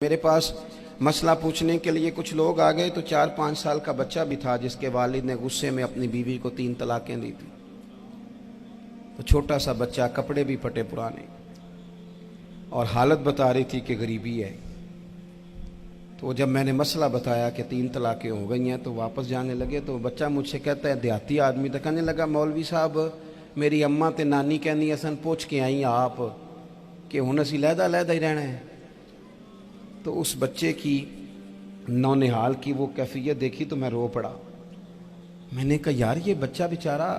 میرے پاس مسئلہ پوچھنے کے لیے کچھ لوگ آ گئے تو 4-5 سال کا بچہ بھی تھا جس کے والد نے غصے میں اپنی بیوی کو 3 طلاقیں دی تھی۔ تو چھوٹا سا بچہ، کپڑے بھی پھٹے پرانے، اور حالت بتا رہی تھی کہ غریبی ہے۔ تو جب میں نے مسئلہ بتایا کہ 3 طلاقیں ہو گئی ہیں تو واپس جانے لگے، تو بچہ مجھ سے کہتا ہے، دیہاتی آدمی تو کہنے لگا، مولوی صاحب میری اماں تے نانی کہنی اسن پوچھ کے آئی آپ کہ ہن اسی علیحدہ ہی رہنا ہے۔ تو اس بچے کی نونہال کی وہ کیفیت دیکھی تو میں رو پڑا۔ میں نے کہا یار یہ بچہ بیچارہ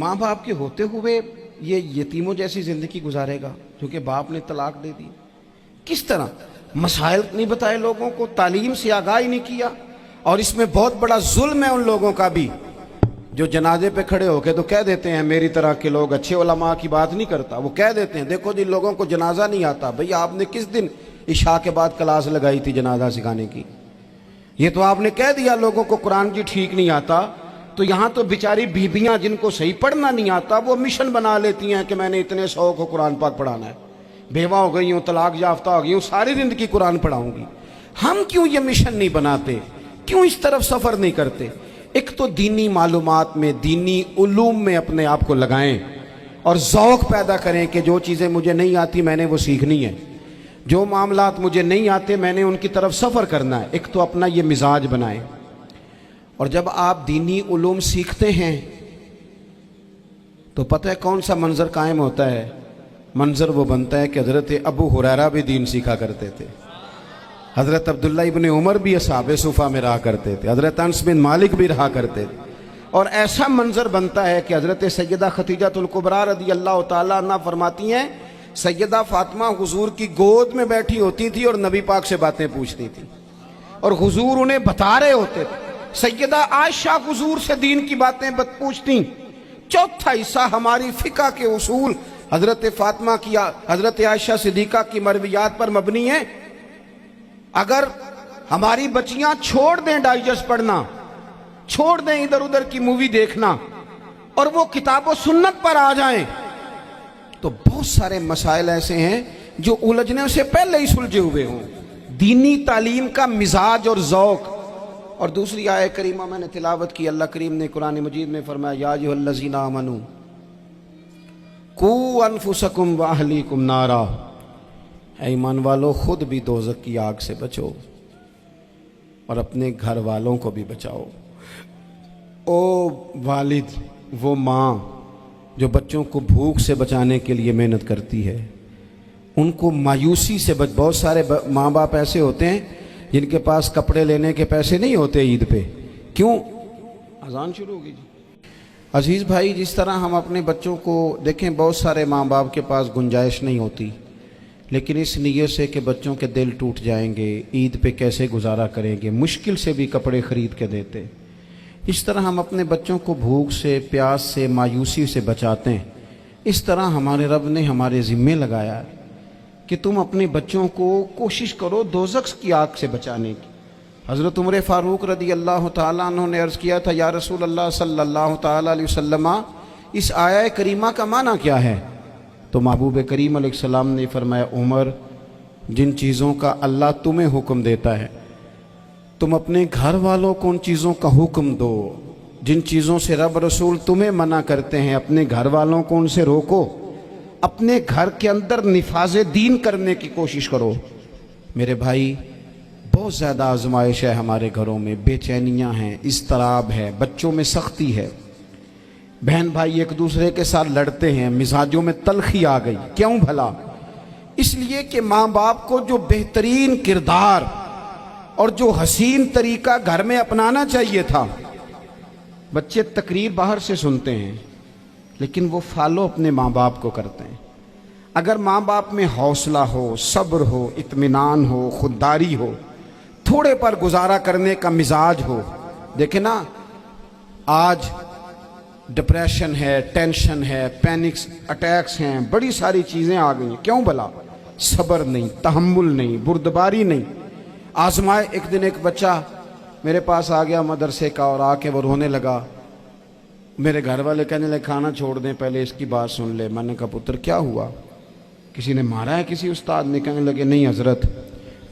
ماں باپ کے ہوتے ہوئے یہ یتیموں جیسی زندگی گزارے گا کیونکہ باپ نے طلاق دے دی۔ کس طرح مسائل نہیں بتائے لوگوں کو، تعلیم سے آگاہی نہیں کیا۔ اور اس میں بہت بڑا ظلم ہے ان لوگوں کا بھی جو جنازے پہ کھڑے ہو کے تو کہہ دیتے ہیں، میری طرح کے لوگ اچھے علماء کی بات نہیں کرتا، وہ کہہ دیتے ہیں دیکھو جن لوگوں کو جنازہ نہیں آتا، بھئی آپ نے کس دن عشاء کے بعد کلاس لگائی تھی جنازہ سکھانے کی؟ یہ تو آپ نے کہہ دیا لوگوں کو قرآن کی ٹھیک نہیں آتا، تو یہاں تو بیچاری بیبیاں جن کو صحیح پڑھنا نہیں آتا وہ مشن بنا لیتی ہیں کہ میں نے اتنے 100 کو قرآن پاک پڑھانا ہے، بیوہ ہو گئی ہوں، طلاق یافتہ ہو گئی ہوں، ساری زندگی قرآن پڑھاؤں گی۔ ہم کیوں یہ مشن نہیں بناتے؟ کیوں اس طرف سفر نہیں کرتے؟ ایک تو دینی معلومات میں، دینی علوم میں اپنے آپ کو لگائیں اور ذوق پیدا کریں کہ جو چیزیں مجھے نہیں آتی میں نے وہ سیکھنی ہے، جو معاملات مجھے نہیں آتے میں نے ان کی طرف سفر کرنا ہے۔ ایک تو اپنا یہ مزاج بنائیں، اور جب آپ دینی علوم سیکھتے ہیں تو پتہ ہے کون سا منظر قائم ہوتا ہے؟ منظر وہ بنتا ہے کہ حضرت ابو ہریرہ بھی دین سیکھا کرتے تھے، حضرت عبداللہ ابن عمر بھی اصحاب صفہ میں رہا کرتے تھے، حضرت انس بن مالک بھی رہا کرتے تھے، اور ایسا منظر بنتا ہے کہ حضرت سیدہ خدیجہ الکبریٰ رضی اللہ تعالیٰ عنہ فرماتی ہیں سیدہ فاطمہ حضور کی گود میں بیٹھی ہوتی تھی اور نبی پاک سے باتیں پوچھتی تھی اور حضور انہیں بتا رہے ہوتے تھے۔ سیدہ عائشہ حضور سے دین کی باتیں پوچھتی۔ چوتھا حصہ ہماری فقہ کے اصول حضرت فاطمہ کی، حضرت عائشہ صدیقہ کی مرویات پر مبنی ہیں۔ اگر ہماری بچیاں چھوڑ دیں ڈائجسٹ پڑھنا، چھوڑ دیں ادھر ادھر کی مووی دیکھنا، اور وہ کتاب و سنت پر آ جائیں تو بہت سارے مسائل ایسے ہیں جو الجھنے سے پہلے ہی سلجھے ہوئے ہوں۔ دینی تعلیم کا مزاج اور ذوق۔ اور دوسری آیت کریمہ میں نے تلاوت کی، اللہ کریم نے قرآن مجید میں فرمایا، یا ایھا الذین آمنوا قوا انفسکم واہلیکم نارا، اے ایمان والو خود بھی دوزخ کی آگ سے بچو اور اپنے گھر والوں کو بھی بچاؤ۔ او والد، وہ ماں جو بچوں کو بھوک سے بچانے کے لیے محنت کرتی ہے، ان کو مایوسی سے بہت سارے ماں باپ ایسے ہوتے ہیں جن کے پاس کپڑے لینے کے پیسے نہیں ہوتے عید پہ۔ کیوں؟ اذان شروع ہوگی جی۔ عزیز بھائی، جس طرح ہم اپنے بچوں کو دیکھیں، بہت سارے ماں باپ کے پاس گنجائش نہیں ہوتی، لیکن اس نیت سے کہ بچوں کے دل ٹوٹ جائیں گے، عید پہ کیسے گزارا کریں گے، مشکل سے بھی کپڑے خرید کے دیتے۔ اس طرح ہم اپنے بچوں کو بھوک سے، پیاس سے، مایوسی سے بچاتے ہیں۔ اس طرح ہمارے رب نے ہمارے ذمے لگایا ہے کہ تم اپنے بچوں کو کوشش کرو دوزخ کی آگ سے بچانے کی۔ حضرت عمر فاروق رضی اللہ تعالیٰ عنہ نے عرض کیا تھا، یا رسول اللہ صلی اللہ تعالیٰ علیہ وسلم، اس آیہ کریمہ کا معنی کیا ہے؟ تو محبوب کریم علیہ السلام نے فرمایا، عمر، جن چیزوں کا اللہ تمہیں حکم دیتا ہے تم اپنے گھر والوں کو ان چیزوں کا حکم دو، جن چیزوں سے رب رسول تمہیں منع کرتے ہیں اپنے گھر والوں کو ان سے روکو، اپنے گھر کے اندر نفاذ دین کرنے کی کوشش کرو۔ میرے بھائی، بہت زیادہ آزمائش ہے ہمارے گھروں میں، بے چینیاں ہیں، اضطراب ہے، بچوں میں سختی ہے، بہن بھائی ایک دوسرے کے ساتھ لڑتے ہیں، مزاجوں میں تلخی آ گئی۔ کیوں بھلا؟ اس لیے کہ ماں باپ کو جو بہترین کردار اور جو حسین طریقہ گھر میں اپنانا چاہیے تھا، بچے تقریر باہر سے سنتے ہیں لیکن وہ فالو اپنے ماں باپ کو کرتے ہیں۔ اگر ماں باپ میں حوصلہ ہو، صبر ہو، اطمینان ہو، خودداری ہو، تھوڑے پر گزارا کرنے کا مزاج ہو۔ دیکھیں نا، آج ڈپریشن ہے، ٹینشن ہے، پینکس اٹیکس ہیں، بڑی ساری چیزیں آ گئی ہیں۔ کیوں بھلا؟ صبر نہیں، تحمل نہیں، بردباری نہیں۔ آزمائے۔ ایک دن ایک بچہ میرے پاس آ گیا مدرسے کا، اور آ کے وہ رونے لگا۔ میرے گھر والے کہنے لگے کھانا چھوڑ دیں، پہلے اس کی بات سن لے۔ میں نے کہا پتر کیا ہوا؟ کسی نے مارا ہے؟ کسی استاد نے؟ کہنے لگے نہیں حضرت،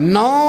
9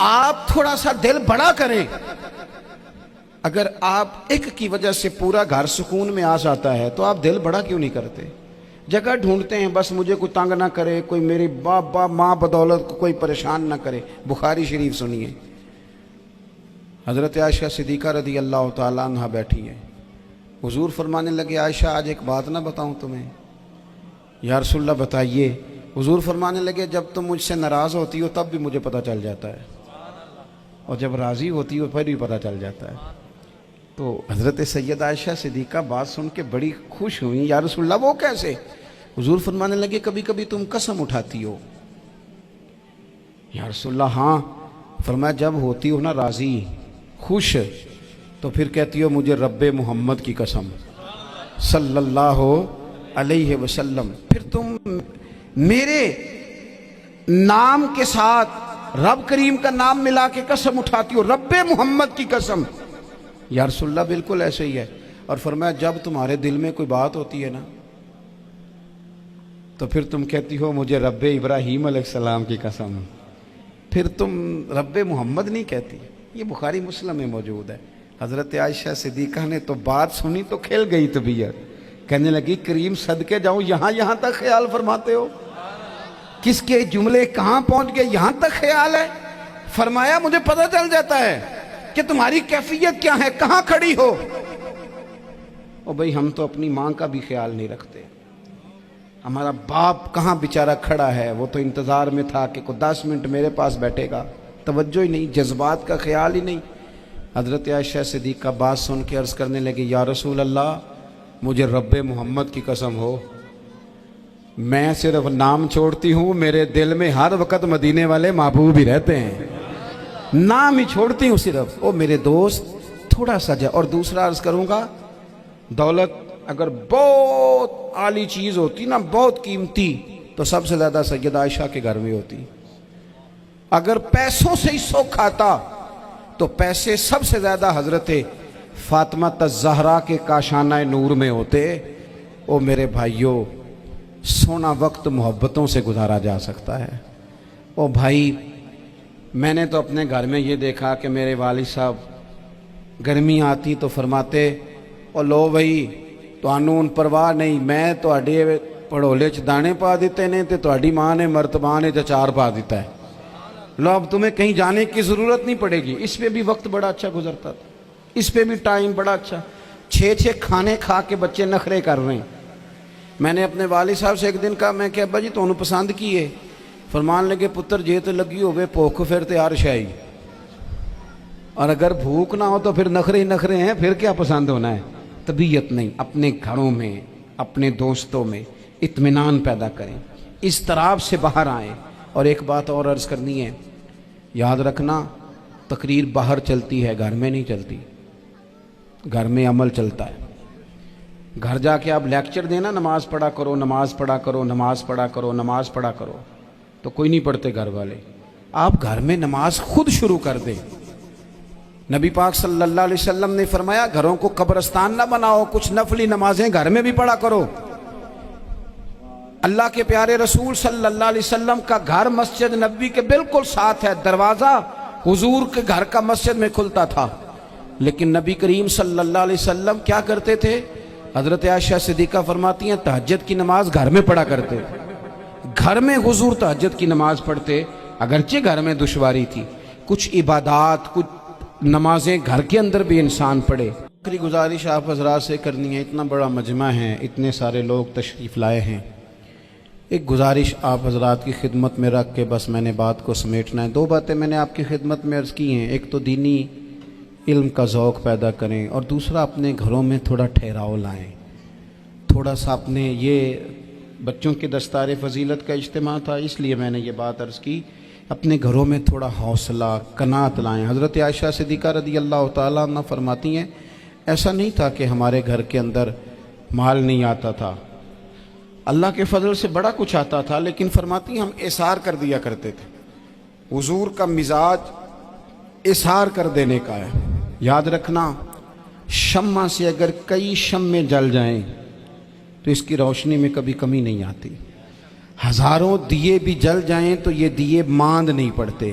آپ تھوڑا سا دل بڑا کریں. اگر آپ ایک کی وجہ سے پورا گھر سکون میں آ جاتا ہے تو آپ دل بڑا کیوں نہیں کرتے؟ جگہ ڈھونڈتے ہیں بس مجھے کوئی تنگ نہ کرے، کوئی میری باپ ماں بدولت کو کوئی پریشان نہ کرے. بخاری شریف سنیے، حضرت عائشہ صدیقہ رضی اللہ تعالیٰ عنہ بیٹھی ہیں. حضور فرمانے لگے عائشہ آج ایک بات نہ بتاؤں تمہیں؟ یا رسول اللہ بتائیے. حضور فرمانے لگے جب تم مجھ سے ناراض ہوتی ہو تب بھی مجھے پتہ چل جاتا ہے، اور جب راضی ہوتی ہو پھر بھی پتہ چل جاتا ہے. تو حضرت سید عائشہ صدیقہ بات سن کے بڑی خوش ہوئی. یا رسول اللہ وہ کیسے؟ حضور فرمانے لگے کبھی کبھی تم قسم اٹھاتی ہو. یا رسول اللہ ہاں. فرمایا جب ہوتی ہو نا راضی خوش تو پھر کہتی ہو مجھے رب محمد کی قسم صلی اللہ علیہ وسلم. پھر تم میرے نام کے ساتھ رب کریم کا نام ملا کے قسم اٹھاتی ہو رب محمد کی قسم. یا رسول اللہ بالکل ایسے ہی ہے. اور فرمایا جب تمہارے دل میں کوئی بات ہوتی ہے نا تو پھر تم کہتی ہو مجھے رب ابراہیم علیہ السلام کی قسم. پھر تم رب محمد نہیں کہتی. یہ بخاری مسلم میں موجود ہے. حضرت عائشہ صدیقہ نے تو بات سنی تو کھل گئی طبیعت. کہنے لگی کریم صدقے جاؤں یہاں تک خیال فرماتے ہو؟ کس کے جملے کہاں پہنچ گئے یہاں تک خیال ہے؟ فرمایا مجھے پتہ چل جاتا ہے کہ تمہاری کیفیت کیا ہے، کہاں کھڑی ہو. اور بھئی ہم تو اپنی ماں کا بھی خیال نہیں رکھتے. ہمارا باپ کہاں بیچارہ کھڑا ہے، وہ تو انتظار میں تھا کہ کوئی 10 منٹ میرے پاس بیٹھے گا. توجہ ہی نہیں، جذبات کا خیال ہی نہیں. حضرت عائشہ صدیقہ بات سن کے عرض کرنے لگے یا رسول اللہ مجھے رب محمد کی قسم ہو میں صرف نام چھوڑتی ہوں، میرے دل میں ہر وقت مدینے والے محبوب ہی رہتے ہیں. نام ہی چھوڑتی ہوں صرف. او میرے دوست تھوڑا سا جا. اور دوسرا عرض کروں گا دولت اگر بہت عالی چیز ہوتی نا، بہت قیمتی، تو سب سے زیادہ سیدہ عائشہ کے گھر میں ہوتی. اگر پیسوں سے ہی سکھ آتا تو پیسے سب سے زیادہ حضرت فاطمہ الزہرا کے کاشانہ نور میں ہوتے. او میرے بھائیوں سونا وقت محبتوں سے گزارا جا سکتا ہے. او بھائی میں نے تو اپنے گھر میں یہ دیکھا کہ میرے والد صاحب گرمی آتی تو فرماتے او لو بھائی تانوں پرواہ نہیں، میں تواڈے پڑھولے چ دانے پا دیتے نے تے تواڈی ماں نے مرتبان چ اچار پا دیتا ہے. لو اب تمہیں کہیں جانے کی ضرورت نہیں پڑے گی. اس پہ بھی وقت بڑا اچھا گزرتا تھا، اس پہ بھی ٹائم بڑا اچھا. 6 کھانے کھا کے بچے نخرے کر رہے ہیں. میں نے اپنے والد صاحب سے ایک دن کہا میں کہ ابا جی تانوں پسند کی ہے؟ فرمان لگے پتر جے تے لگی ہوئے بھوک پھر تے ہر شے، اور اگر بھوک نہ ہو تو پھر نخرے ہی نخرے ہیں، پھر کیا پسند ہونا ہے؟ طبیعت نہیں. اپنے گھروں میں اپنے دوستوں میں اطمینان پیدا کریں، اضطراب سے باہر آئیں. اور ایک بات اور عرض کرنی ہے، یاد رکھنا تقریر باہر چلتی ہے گھر میں نہیں چلتی. گھر میں عمل چلتا ہے. گھر جا کے آپ لیکچر دینا نماز پڑھا کرو نماز پڑھا کرو نماز پڑھا کرو نماز پڑھا کرو تو کوئی نہیں پڑھتے گھر والے. آپ گھر میں نماز خود شروع کر دیں. نبی پاک صلی اللہ علیہ وسلم نے فرمایا گھروں کو قبرستان نہ بناؤ، کچھ نفلی نمازیں گھر میں بھی پڑھا کرو. اللہ کے پیارے رسول صلی اللہ علیہ وسلم کا گھر مسجد نبوی کے بالکل ساتھ ہے. دروازہ حضور کے گھر کا مسجد میں کھلتا تھا. لیکن نبی کریم صلی اللہ علیہ وسلم کیا کرتے تھے؟ حضرت عائشہ صدیقہ فرماتی ہیں تہجد کی نماز گھر میں پڑھا کرتے. گھر میں حضور تہجد کی نماز پڑھتے. اگرچہ گھر میں دشواری تھی، کچھ عبادات کچھ نمازیں گھر کے اندر بھی انسان پڑھے. آخری گزارش آپ حضرات سے کرنی ہے. اتنا بڑا مجمع ہے، اتنے سارے لوگ تشریف لائے ہیں. ایک گزارش آپ حضرات کی خدمت میں رکھ کے بس میں نے بات کو سمیٹنا ہے. 2 باتیں میں نے آپ کی خدمت میں عرض کی ہیں. ایک تو دینی علم کا ذوق پیدا کریں، اور دوسرا اپنے گھروں میں تھوڑا ٹھہراؤ لائیں. تھوڑا سا اپنے یہ بچوں کے دستار فضیلت کا اجتماع تھا اس لیے میں نے یہ بات عرض کی. اپنے گھروں میں تھوڑا حوصلہ قناعت لائیں. حضرت عائشہ صدیقہ رضی اللہ تعالیٰ عنہ فرماتی ہیں ایسا نہیں تھا کہ ہمارے گھر کے اندر مال نہیں آتا تھا، اللہ کے فضل سے بڑا کچھ آتا تھا، لیکن فرماتی ہم اثار کر دیا کرتے تھے. حضور کا مزاج اثار کر دینے کا ہے. یاد رکھنا شمع سے اگر کئی شمع جل جائیں تو اس کی روشنی میں کبھی کمی نہیں آتی. ہزاروں دیے بھی جل جائیں تو یہ دیے ماند نہیں پڑتے.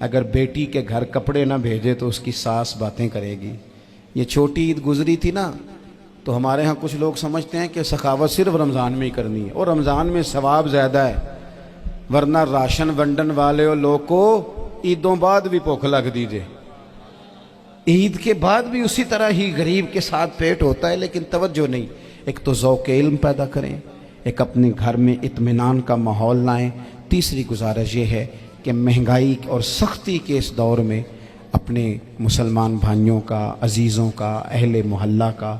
اگر بیٹی کے گھر کپڑے نہ بھیجے تو اس کی ساس باتیں کرے گی۔ یہ چھوٹی عید گزری تھی نا، تو ہمارے ہاں کچھ لوگ سمجھتے ہیں کہ سخاوت صرف رمضان میں ہی کرنی ہے، اور رمضان میں ثواب زیادہ ہے، ورنہ راشن ونڈن والے لوگ کو عیدوں بعد بھی بھوک لگ دیجئے، عید کے بعد بھی اسی طرح ہی غریب کے ساتھ پیٹ ہوتا ہے، لیکن توجہ نہیں۔ ایک تو ذوق علم پیدا کریں، ایک اپنے گھر میں اطمینان کا ماحول لائیں۔ تیسری گزارش یہ ہے کہ مہنگائی اور سختی کے اس دور میں اپنے مسلمان بھائیوں کا، عزیزوں کا، اہل محلہ کا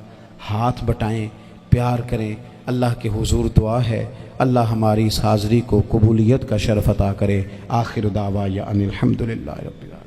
ہاتھ بٹائیں، پیار کریں۔ اللہ کے حضور دعا ہے اللہ ہماری اس حاضری کو قبولیت کا شرف عطا کرے۔ آخر دعوانا ان الحمدللہ رب العالمین۔